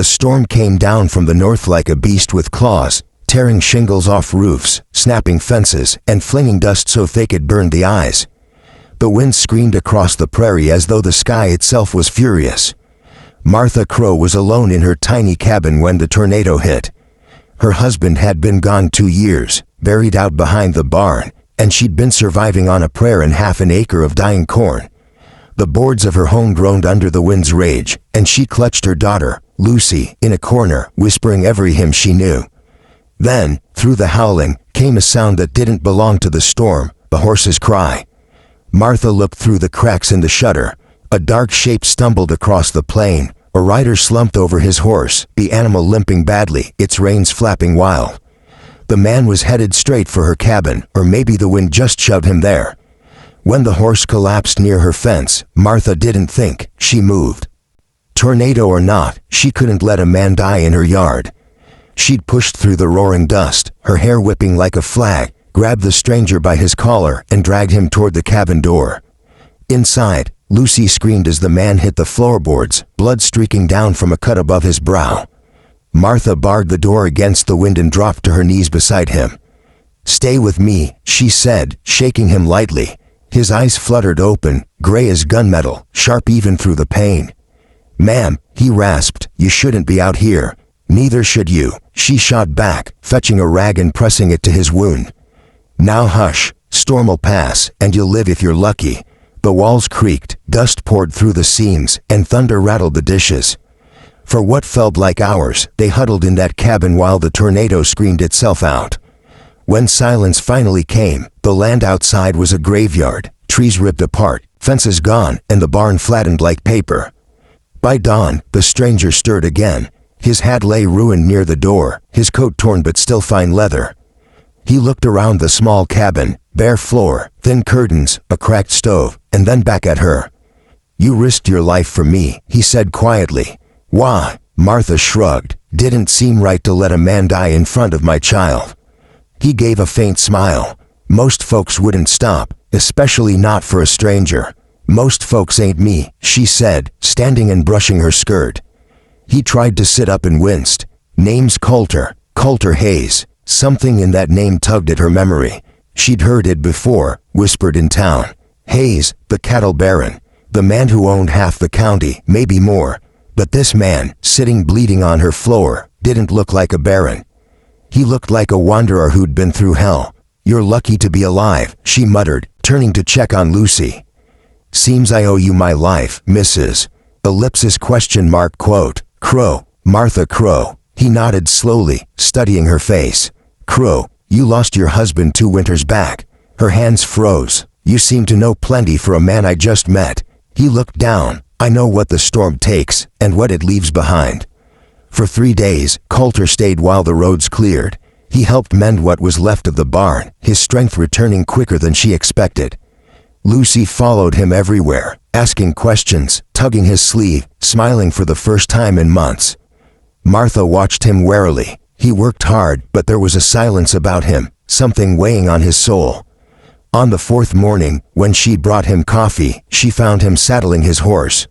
The storm came down from the north like a beast with claws, tearing shingles off roofs, snapping fences, and flinging dust so thick it burned the eyes. The wind screamed across the prairie as though the sky itself was furious. Martha Crow was alone in her tiny cabin when the tornado hit. Her husband had been gone 2 years, buried out behind the barn, and she'd been surviving on a prayer and half an acre of dying corn. The boards of her home groaned under the wind's rage, and she clutched her daughter, Lucy, in a corner, whispering every hymn she knew. Then, through the howling, came a sound that didn't belong to the storm, a horse's cry. Martha looked through the cracks in the shutter. A dark shape stumbled across the plain. A rider slumped over his horse, the animal limping badly, its reins flapping wild. The man was headed straight for her cabin, or maybe the wind just shoved him there. When the horse collapsed near her fence, Martha didn't think, she moved. Tornado or not, she couldn't let a man die in her yard. She'd pushed through the roaring dust, her hair whipping like a flag, grabbed the stranger by his collar and dragged him toward the cabin door. Inside, Lucy screamed as the man hit the floorboards, blood streaking down from a cut above his brow. Martha barred the door against the wind and dropped to her knees beside him. "Stay with me," she said, shaking him lightly. His eyes fluttered open, gray as gunmetal, sharp even through the pain. "Ma'am," he rasped, "you shouldn't be out here." "Neither should you," she shot back, fetching a rag and pressing it to his wound. "Now hush, storm'll pass, and you'll live if you're lucky." The walls creaked, dust poured through the seams, and thunder rattled the dishes. For what felt like hours, they huddled in that cabin while the tornado screamed itself out. When silence finally came, the land outside was a graveyard, trees ripped apart, fences gone, and the barn flattened like paper. By dawn, the stranger stirred again. His hat lay ruined near the door, his coat torn but still fine leather. He looked around the small cabin, bare floor, thin curtains, a cracked stove, and then back at her. "You risked your life for me," he said quietly. "Why?" Martha shrugged. "Didn't seem right to let a man die in front of my child." He gave a faint smile. "Most folks wouldn't stop, especially not for a stranger." "Most folks ain't me," she said, standing and brushing her skirt. He tried to sit up and winced. "Name's Coulter Hayes." Something in that name tugged at her memory. She'd heard it before, whispered in town. Hayes, the cattle baron. The man who owned half the county, maybe more. But this man, sitting bleeding on her floor, didn't look like a baron. He looked like a wanderer who'd been through hell. "You're lucky to be alive," she muttered, turning to check on Lucy. "Seems I owe you my life, Mrs. Ellipsis question mark quote, Crow, Martha Crow." He nodded slowly, studying her face. "Crow, you lost your husband 2 winters back." Her hands froze. "You seem to know plenty for a man I just met." He looked down. "I know what the storm takes, and what it leaves behind." For 3 days, Coulter stayed while the roads cleared. He helped mend what was left of the barn, his strength returning quicker than she expected. Lucy followed him everywhere, asking questions, tugging his sleeve, smiling for the first time in months. Martha watched him warily. He worked hard, but there was a silence about him, something weighing on his soul. On the 4th morning, when she brought him coffee, she found him saddling his horse.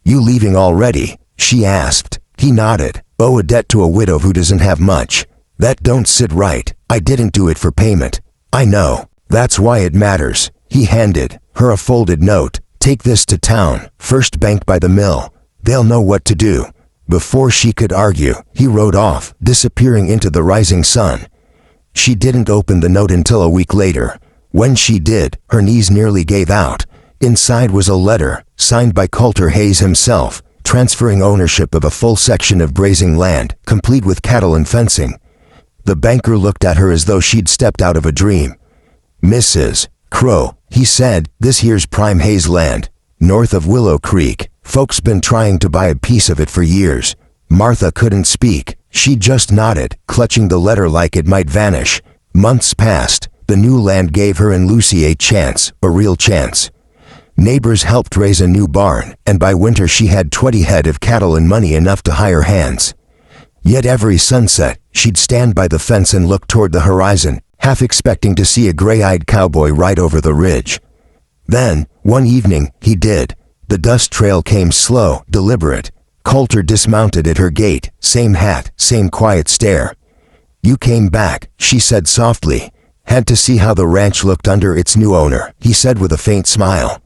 "You leaving already?" she asked. He nodded. "Owe a debt to a widow who doesn't have much. That don't sit right. I didn't do it for payment." "I know. That's why it matters." He handed her a folded note. "Take this to town, first bank by the mill. They'll know what to do." Before she could argue, he rode off, disappearing into the rising sun. She didn't open the note until a week later. When she did, her knees nearly gave out. Inside was a letter, signed by Coulter Hayes himself, transferring ownership of a full section of grazing land, complete with cattle and fencing. The banker looked at her as though she'd stepped out of a dream. "Mrs. Crow," he said, "this here's prime Hayes land, north of Willow Creek. Folks been trying to buy a piece of it for years." Martha couldn't speak. She just nodded, clutching the letter like it might vanish. Months passed. The new land gave her and Lucy a chance, a real chance. Neighbors helped raise a new barn, and by winter she had 20 head of cattle and money enough to hire hands. Yet every sunset, she'd stand by the fence and look toward the horizon, half expecting to see a gray-eyed cowboy ride over the ridge. Then, one evening, he did. The dust trail came slow, deliberate. Coulter dismounted at her gate, same hat, same quiet stare. "You came back," she said softly. "Had to see how the ranch looked under its new owner," he said with a faint smile.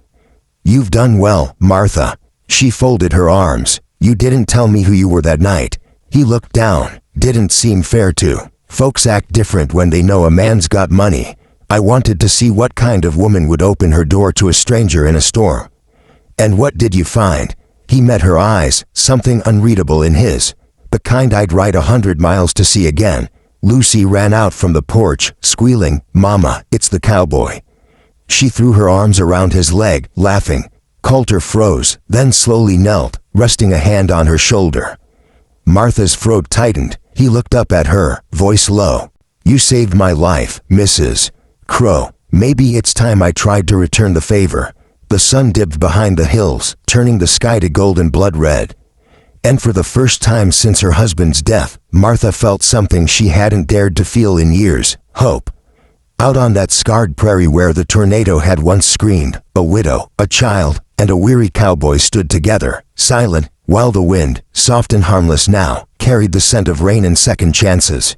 "You've done well, Martha." She folded her arms. "You didn't tell me who you were that night." He looked down. "Didn't seem fair to. Folks act different when they know a man's got money. I wanted to see what kind of woman would open her door to a stranger in a storm." "And what did you find?" He met her eyes, something unreadable in his. "The kind I'd ride 100 miles to see again." Lucy ran out from the porch, squealing, "Mama, it's the cowboy." She threw her arms around his leg, laughing. Coulter froze, then slowly knelt, resting a hand on her shoulder. Martha's throat tightened. He looked up at her, voice low. "You saved my life, Mrs. Crow. Maybe it's time I tried to return the favor." The sun dipped behind the hills, turning the sky to golden blood red. And for the first time since her husband's death, Martha felt something she hadn't dared to feel in years: hope. Out on that scarred prairie where the tornado had once screamed, a widow, a child, and a weary cowboy stood together, silent, while the wind, soft and harmless now, carried the scent of rain and second chances.